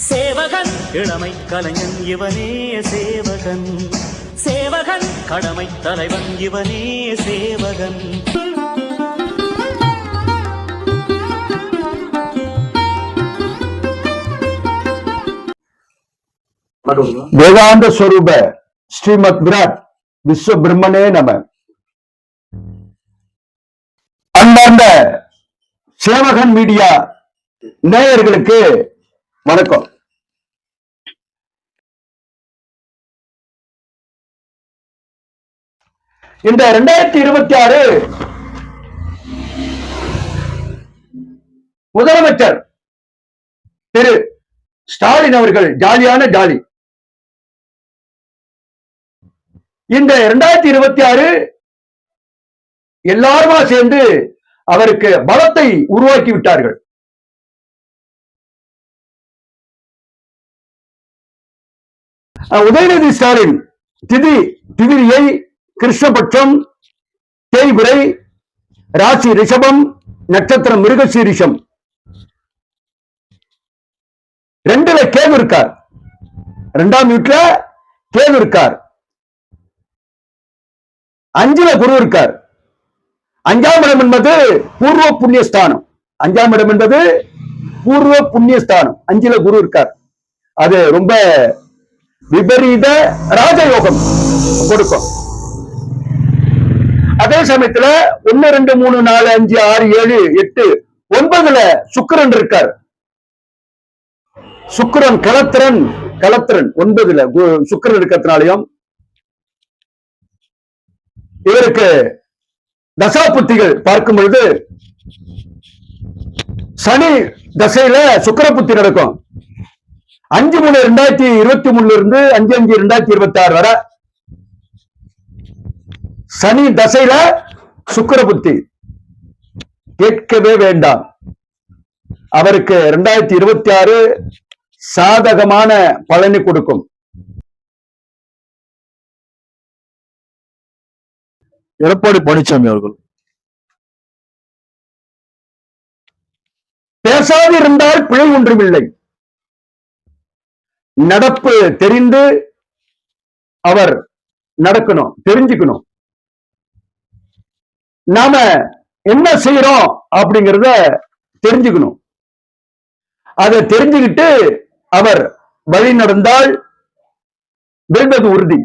சேவகன் இளமை கலைஞன் இவனே சேவகன், சேவகன் கடமை தலைவன் இவனே சேவகன். வேதாந்த ஸ்வரூப ஸ்ரீமத் விராட் விஸ்வ பிரம்மனே நம. அன்பார்ந்த சேவகன் மீடியா நேயர்களுக்கு வணக்கம். இந்த 2026 முதலமைச்சர் திரு ஸ்டாலின் அவர்கள் ஜாலியான ஜாலி. இந்த 2026 எல்லாருமா சேர்ந்து அவருக்கு பலத்தை உருவாக்கி விட்டார்கள். உதயநிதி ஸ்டாலின் திதியை கிருஷ்ணபட்சம், தேய்பிரை, ராசி ரிஷபம், நட்சத்திரம் மிருகசீரிஷம், 2ல கேது இருக்கார், 2ஆம் வீட்டுல கேது இருக்கார், 5ல குரு இருக்கார். 5ஆம் இடம் என்பது பூர்வ புண்ணியஸ்தானம். 5ஆம் இடம் என்பது பூர்வ புண்ணியஸ்தானம். 5ல குரு இருக்கார். அது ரொம்ப விபரீத ராஜயோகம் கொடுக்கும். அதே சமயத்துல 1 2 3 4 5 6 7 8 9ல சுக்கிரன் இருக்கார். சுக்கிரன் கலத்திரன் 9ல சுக்கிரன் இருக்கிறதுனாலையும் இவருக்கு தசாபுத்திகள் பார்க்கும் பொழுது சனி தசையில சுக்கிர புத்தி நடக்கும். 5/3/2023 இருந்து 5/5/2026 வரை சனி தசையில சுக்கிர புத்தி கேட்கவே வேண்டாம். அவருக்கு 2026 சாதகமான பலனை கொடுக்கும். எடப்பாடி பழனிசாமி அவர்கள் பேசாது இருந்தால் பிழை ஒன்றுமில்லை. நடப்பு தெரிந்து அவர் நடக்கணும், தெரிஞ்சுக்கணும். நாம என்ன செய்யறோம் அப்படிங்கிறத தெரிஞ்சுக்கணும். அதை தெரிஞ்சுக்கிட்டு அவர் வழி நடந்தால் வெல்வது உறுதி.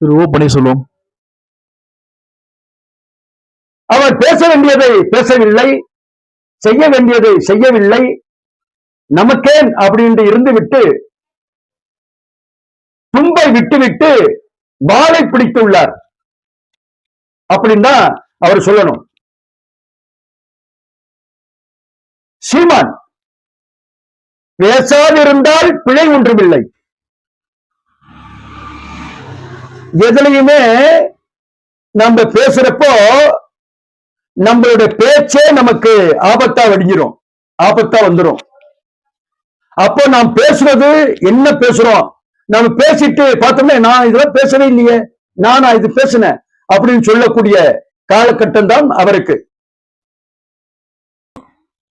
திரு ஓ பன்னீர்செல்வம் அவர் பேச வேண்டியதை பேசவில்லை, செய்ய வேண்டியதை செய்யவில்லை. நமக்கேன் அப்படின்னு இருந்துவிட்டு தும்பை விட்டுவிட்டு வாளை பிடித்துள்ளார் அப்படின்னு தான் அவர் சொல்லணும். சீமான் பேசாதிருந்தால் பிழை ஒன்றுமில்லை. எதுலையுமே நம்ம பேசுறப்போ நம்மளுடைய பேச்சே நமக்கு ஆபத்தா வெடிஞ்சிரும், ஆபத்தா வந்துடும். அப்போ நாம் பேசுறது என்ன பேசுறோம், நம்ம பேசிட்டு பார்த்தோம்னா நான் இதெல்லாம் பேசவே இல்லையே, நான் இது பேசினேன் அப்படின்னு சொல்லக்கூடிய காலகட்டம் தான் அவருக்கு.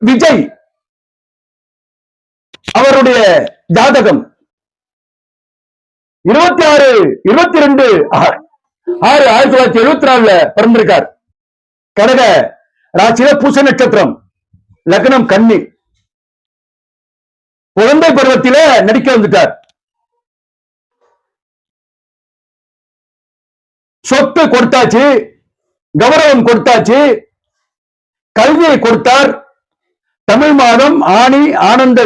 விஜய் அவருடைய ஜாதகம் 26/22/1974 பிறந்திருக்கார். கடக ராசியில பூச நட்சத்திரம், லக்னம் கன்னி. குழந்தை பருவத்தில நடிக்க வந்துட்டார். சொத்து கொடுத்தாச்சு, கௌரவம் கொடுத்தாச்சு, கல்வியை கொடுத்தார். தமிழ் மாதம் ஆணி ஆனந்த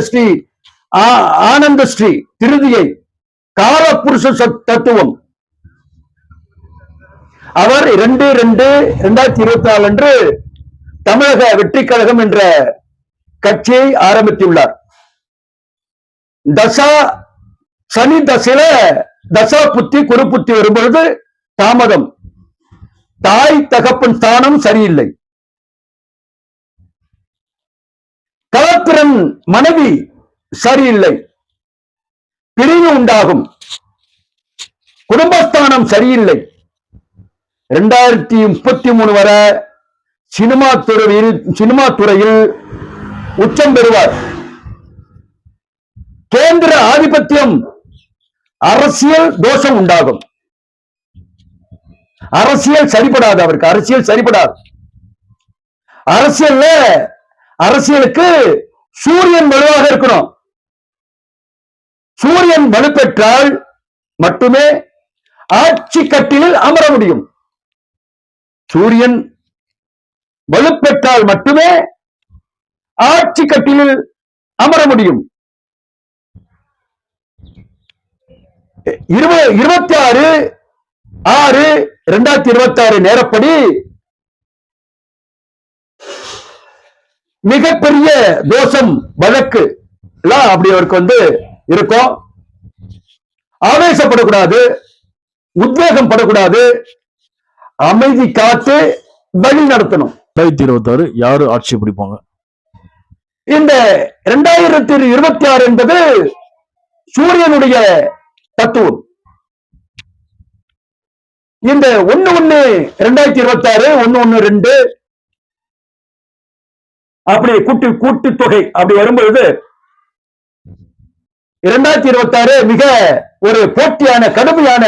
ஸ்ரீ திருதியை காலபுருஷ தத்துவம். அவர் 2/2/2024 அன்று தமிழக வெற்றி கழகம் என்ற கட்சியை ஆரம்பித்துள்ளார். சனி தசையில தசா புத்தி குரு புத்தி வரும்பொழுது தாமதம். தாய் தகப்பன் ஸ்தானம் சரியில்லை. கலத்திரன் மனைவி சரியில்லை, பிரிவு உண்டாகும். குடும்பஸ்தானம் சரியில்லை. 2033 வரை சினிமா துறையில் உச்சம் பெறுவார். கேந்திர ஆதிபத்தியம், அரசியல் தோஷம் உண்டாகும். அரசியல் சரிபடாது, அவருக்கு அரசியல் சரிபடாது. அரசியலுக்கு சூரியன் வலுவாக இருக்கணும். சூரியன் வலுப்பெற்றால் மட்டுமே ஆட்சி கட்டிலில் அமர முடியும். சூரியன் வலுப்பெற்றால் மட்டுமே ஆட்சி கட்டிலில் அமர முடியும். 26/6/2026 நேரப்படி மிகப்பெரிய தோஷம், வழக்கு எல்லாம் அப்படி அவருக்கு இருக்கும். ஆவேசப்படக்கூடாது, உத்வேகம் படக்கூடாது, அமைதி காத்து வழி நடத்தணும். 2026 யாரு ஆட்சி பிடிப்பாங்க? இந்த 2026 என்பது சூரியனுடைய தத்துவம். இந்த 1/1/2026 1/1/2 அப்படி கூட்டு தொகை அப்படி வரும்பொழுது 2026 மிக ஒரு போட்டியான கடுமையான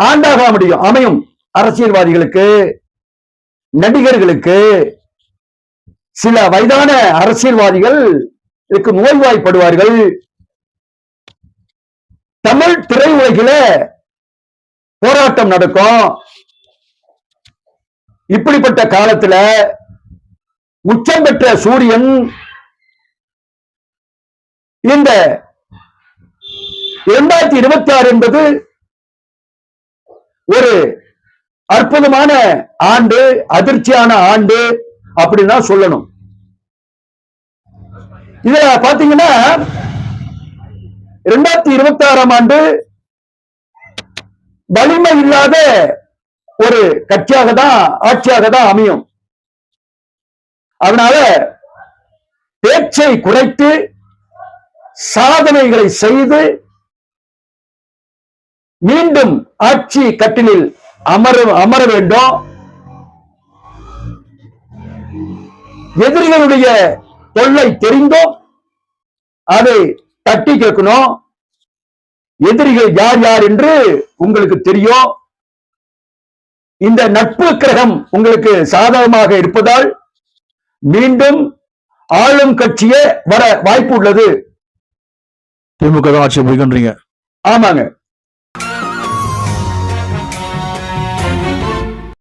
ஆண்டாக அமையும். அரசியல்வாதிகளுக்கு, நடிகர்களுக்கு, சில வயதான அரசியல்வாதிகள் இதுக்கு நோய்வாய்ப்படுவார்கள். தமிழ் திரையுலகில போராட்டம் நடக்கும். இப்படிப்பட்ட காலத்துல உச்சம் பெற்ற சூரியன் இந்த 2026 என்பது ஒரு அற்புதமான ஆண்டு, அதிர்ச்சியான ஆண்டு அப்படின்னு தான் சொல்லணும். இதுல பாத்தீங்கன்னா 2026 ஆண்டு வலிமை இல்லாத ஒரு கட்சியாக தான், ஆட்சியாக தான் அமையும். அதனால பேச்சை குறைத்து சாதனைகளை செய்து மீண்டும் ஆட்சி கட்டிலில் அமர வேண்டும். எதிரிகளுடைய தொல்லை தெரிந்தும் அதை தட்டி கேட்கணும். எதிரிகள் யார் யார் என்று உங்களுக்கு தெரியும். இந்த நட்பு கிரகம் உங்களுக்கு சாதகமாக இருப்பதால் மீண்டும் ஆளும் கட்சியே வர வாய்ப்பு உள்ளது. திமுக தான் ஆட்சி பிடிக்கின்றீங்க? ஆமாங்க.